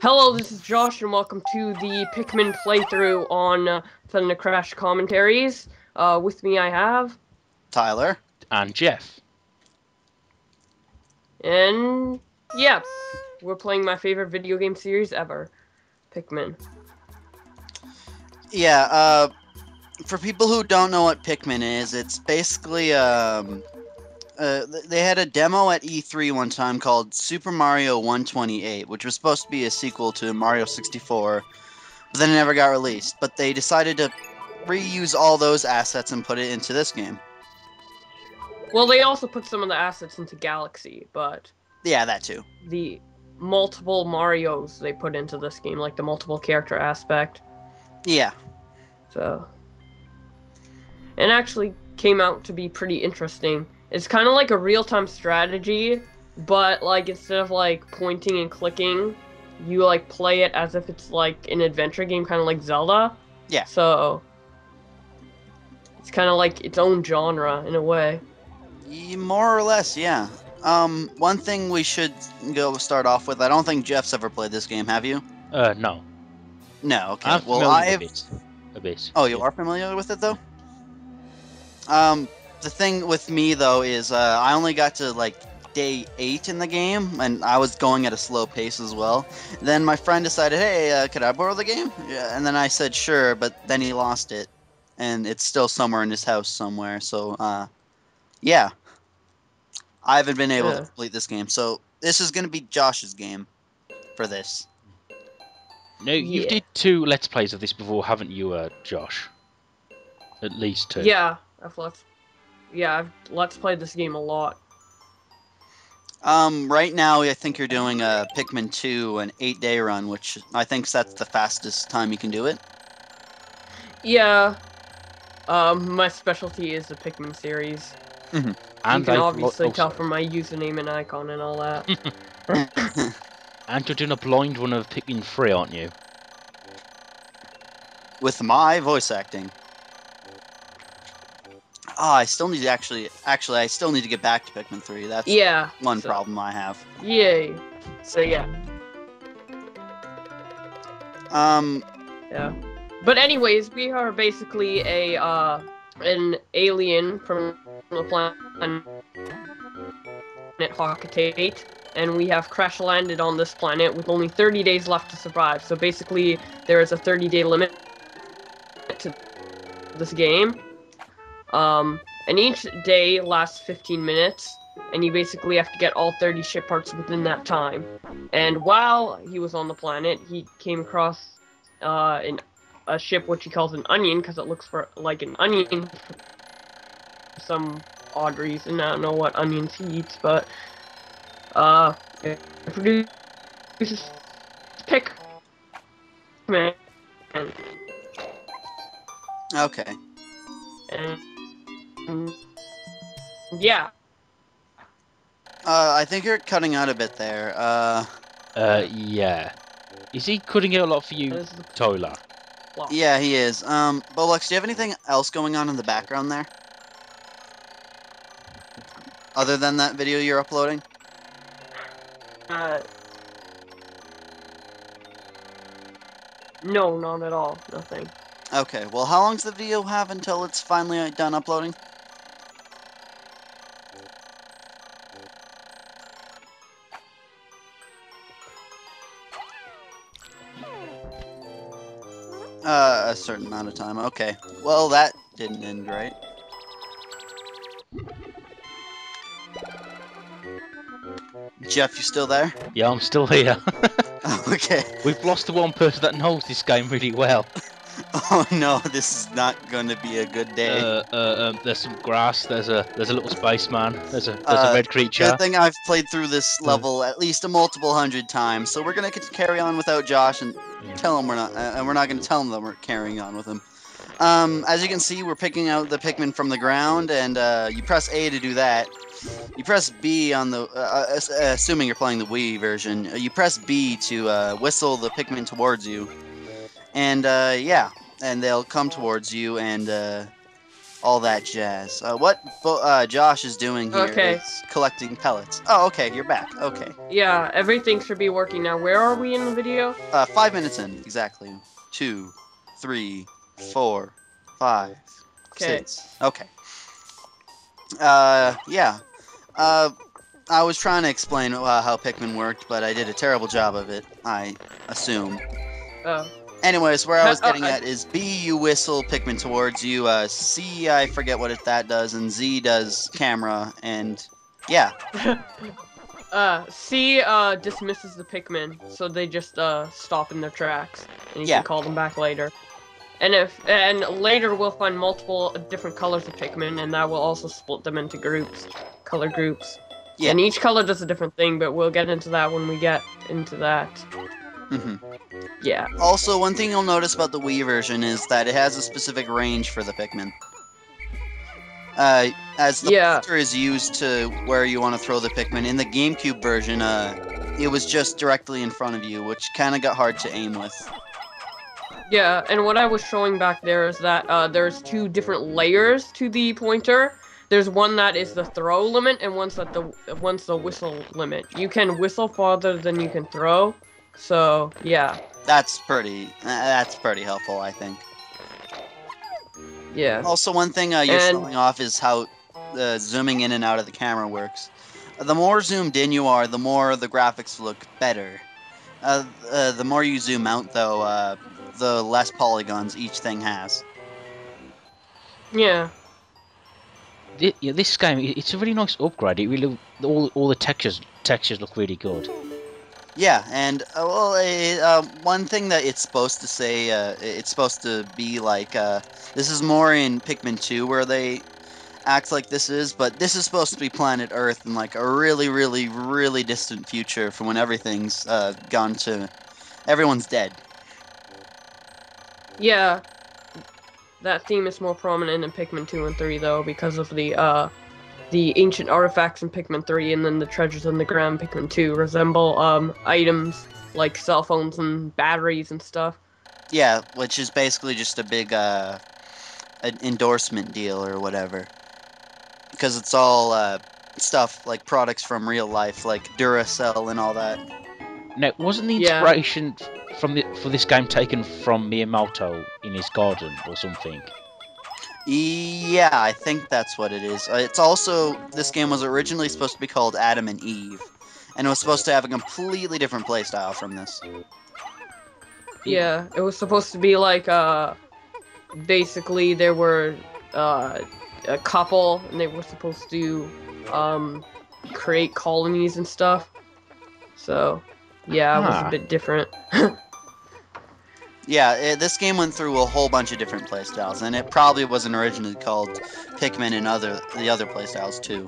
Hello, this is Josh, and welcome to the Pikmin playthrough on Thunder Crash Commentaries. With me I have... Tyler. And Jeff. And... yeah, we're playing my favorite video game series ever, Pikmin. Yeah, for people who don't know what Pikmin is, it's basically, they had a demo at E3 one time called Super Mario 128, which was supposed to be a sequel to Mario 64, but then it never got released. But they decided to reuse all those assets and put it into this game. Well, they also put some of the assets into Galaxy, but... yeah, that too. The multiple Marios they put into this game, like the multiple character aspect. Yeah. So... and actually came out to be pretty interesting. It's kind of like a real-time strategy, but like instead of like pointing and clicking, you like play it as if it's like an adventure game, kind of like Zelda. Yeah. So it's kind of like its own genre in a way. More or less, yeah. One thing we should go start off with, I don't think Jeff's ever played this game, have you? No. No, okay. I'm familiar with it. A bit. Oh, you are familiar with it, though? The thing with me, though, is I only got to, like, day 8 in the game, and I was going at a slow pace as well. Then my friend decided, hey, could I borrow the game? Yeah, and then I said sure, but then he lost it. And it's still somewhere in his house somewhere, so, yeah. I haven't been able to complete this game, so this is going to be Josh's game for this. No, you did 2 Let's Plays of this before, haven't you, Josh? At least 2. Yeah, I've Let's played this game a lot. Right now, I think you're doing a Pikmin 2, an 8-day run, which I think that's the fastest time you can do it. Yeah. My specialty is the Pikmin series. Mm-hmm. And you can obviously tell from my username and icon and all that. And you're doing a blind run of Pikmin 3, aren't you? With my voice acting. Oh, I still need to actually, I still need to get back to Pikmin 3. That's one problem I have. Yay. So, yeah. Yeah. But anyways, we are basically an alien from the planet Hawkatate, and we have crash landed on this planet with only 30 days left to survive. So basically, there is a 30-day limit to this game. And each day lasts 15 minutes, and you basically have to get all 30 ship parts within that time. And while he was on the planet, he came across a ship which he calls an onion, because it looks like an onion for some odd reason. I don't know what onions he eats, but it produces Pikmin. Okay. And yeah. I think you're cutting out a bit there. Yeah. Is he cutting out a lot for you, Tyler? Yeah, he is. Bolex, do you have anything else going on in the background there? Other than that video you're uploading? No, not at all. Nothing. Okay, well, how long does the video have until it's finally done uploading? A certain amount of time. Okay. Well, that didn't end right. Jeff, you still there? Yeah, I'm still here. Okay. We've lost the one person that knows this game really well. Oh no, this is not going to be a good day. There's some grass. There's a little spaceman. There's a red creature. Good thing I've played through this level at least a multiple hundred times, so we're gonna carry on without Josh and tell him we're not, and we're not gonna tell him that we're carrying on with him. As you can see, we're picking out the Pikmin from the ground, and you press A to do that. You press B on the, assuming you're playing the Wii version, you press B to whistle the Pikmin towards you. And, yeah, and they'll come towards you, and all that jazz. What Josh is doing here Okay. is collecting pellets. Oh, okay, you're back. Okay. Yeah, everything should be working now. Where are we in the video? 5 minutes in, exactly. 2, 3, 4, 5, Okay. 6. Okay. Yeah. Uh, I was trying to explain how Pikmin worked, but I did a terrible job of it, I assume. Oh. Anyways, where I was getting at is B, you whistle Pikmin towards you, C, I forget what that does, and Z does camera, and yeah. C, dismisses the Pikmin, so they just, stop in their tracks, and you Yeah. can call them back later. And later we'll find multiple different colors of Pikmin, and that will also split them into groups, color groups. Yeah. And each color does a different thing, but we'll get into that when we get into that. Yeah. Also, one thing you'll notice about the Wii version is that it has a specific range for the Pikmin. As the pointer is used to where you want to throw the Pikmin, in the GameCube version, it was just directly in front of you, which kind of got hard to aim with. Yeah, and what I was showing back there is that there's 2 different layers to the pointer. There's one that is the throw limit, and one's the whistle limit. You can whistle farther than you can throw, so yeah. That's pretty helpful, I think. Yeah. Also, one thing you're showing off is how zooming in and out of the camera works. The more zoomed in you are, the more the graphics look better. The more you zoom out, though, the less polygons each thing has. Yeah. This game, it's a really nice upgrade. It really, all the textures look really good. Yeah, and one thing that it's supposed to say, it's supposed to be like, this is more in Pikmin 2 where they act like this is, but this is supposed to be planet Earth in like a really, really, really distant future from when everything's everyone's dead. Yeah. That theme is more prominent in Pikmin 2 and 3 though, because of the ancient artifacts in Pikmin 3 and then the treasures in the ground in Pikmin 2 resemble items like cell phones and batteries and stuff. Yeah, which is basically just a big an endorsement deal or whatever. Because it's all stuff like products from real life, like Duracell and all that. Now, wasn't the inspiration for this game taken from Miyamoto in his garden or something? Yeah, I think that's what it is. It's also, this game was originally supposed to be called Adam and Eve, and it was supposed to have a completely different playstyle from this. Yeah, it was supposed to be like, basically there were, a couple, and they were supposed to, create colonies and stuff. So, yeah, it was a bit different. Yeah, this game went through a whole bunch of different playstyles, and it probably wasn't originally called Pikmin and the other playstyles too.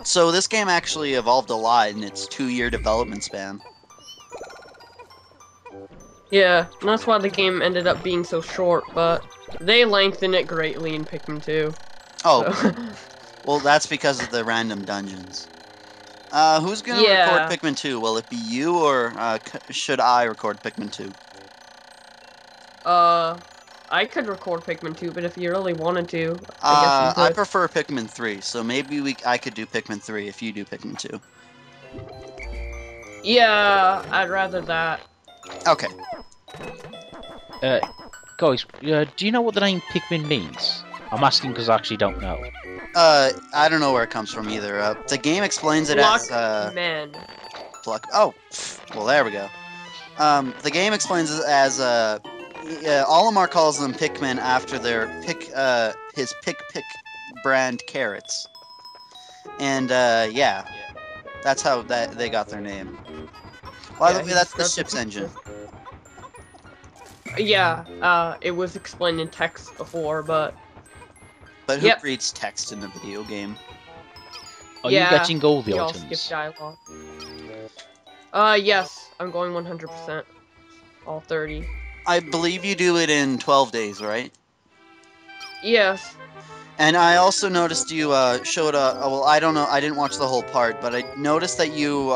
So this game actually evolved a lot in its 2-year development span. Yeah, and that's why the game ended up being so short, but they lengthened it greatly in Pikmin 2. Oh, so. Well, that's because of the random dungeons. Who's gonna record Pikmin 2? Will it be you, or should I record Pikmin 2? I could record Pikmin 2, but if you really wanted to, I guess you could. I prefer Pikmin 3, so maybe I could do Pikmin 3 if you do Pikmin 2. Yeah, I'd rather that. Okay. Guys, do you know what the name Pikmin means? I'm asking because I actually don't know. I don't know where it comes from either. The game explains it as, men. Oh, well, there we go. The game explains it as, Olimar calls them Pikmin after their his Pick brand carrots. And, yeah. That's how they got their name. By the way, that's the ship's engine. Yeah, it was explained in text before, but... But who reads text in a video game? Are you getting all the y'all items? skip dialogue. Yes, I'm going 100%. All 30. I believe you do it in 12 days, right? Yes. And I also noticed you showed a... well, I don't know, I didn't watch the whole part, but I noticed that you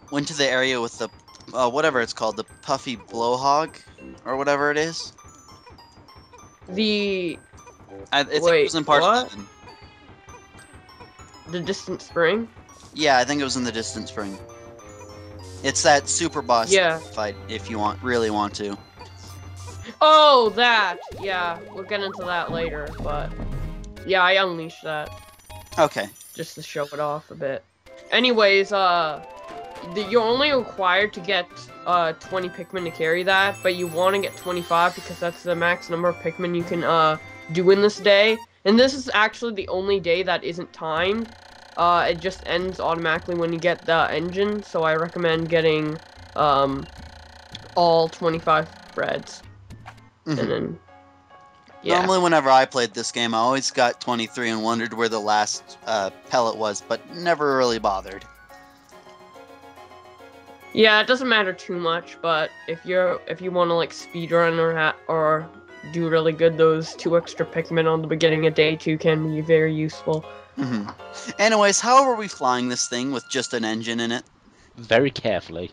went to the area with the... whatever it's called, the puffy blowhog? Or whatever it is? I think it Wait, was in part what? 11. The distant spring? Yeah, I think it was in the distant spring. It's that super boss Yeah. fight if you really want to. Oh, that! Yeah, we'll get into that later, but... Yeah, I unleashed that. Okay. Just to show it off a bit. Anyways, you're only required to get 20 Pikmin to carry that, but you want to get 25 because that's the max number of Pikmin you can do in this day. And this is actually the only day that isn't timed. It just ends automatically when you get the engine, so I recommend getting all 25 breads. Mhm. And then yeah. Normally, whenever I played this game, I always got 23 and wondered where the last pellet was, but never really bothered. Yeah, it doesn't matter too much, but if you want to like speedrun or do really good, those 2 extra Pikmin on the beginning of day 2 can be very useful. Hmm. Anyways, how are we flying this thing with just an engine in it? Very carefully.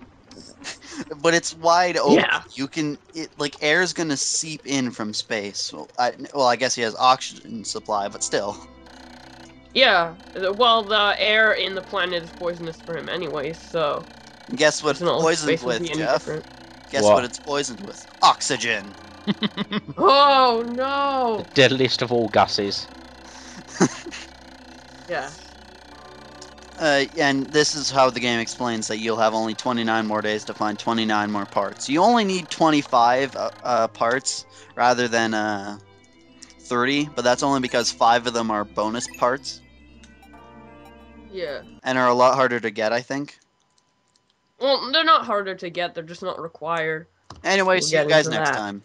But it's wide open. Yeah. You can like air's gonna seep in from space. Well, I guess he has oxygen supply, but still. Yeah, well, the air in the planet is poisonous for him anyways, so Guess what it's it's not like poisoned space would be with, any Jeff? different. Guess What? what it's poisoned with? Oxygen. Oh, The no! deadliest of all gases. Yeah. And this is how the game explains that you'll have only 29 more days to find 29 more parts. You only need 25 parts rather than 30, but that's only because 5 of them are bonus parts Yeah. and are a lot harder to get, I think. Well, they're not harder to get, they're just not required. Anyway, We'll see you get guys into next that. time.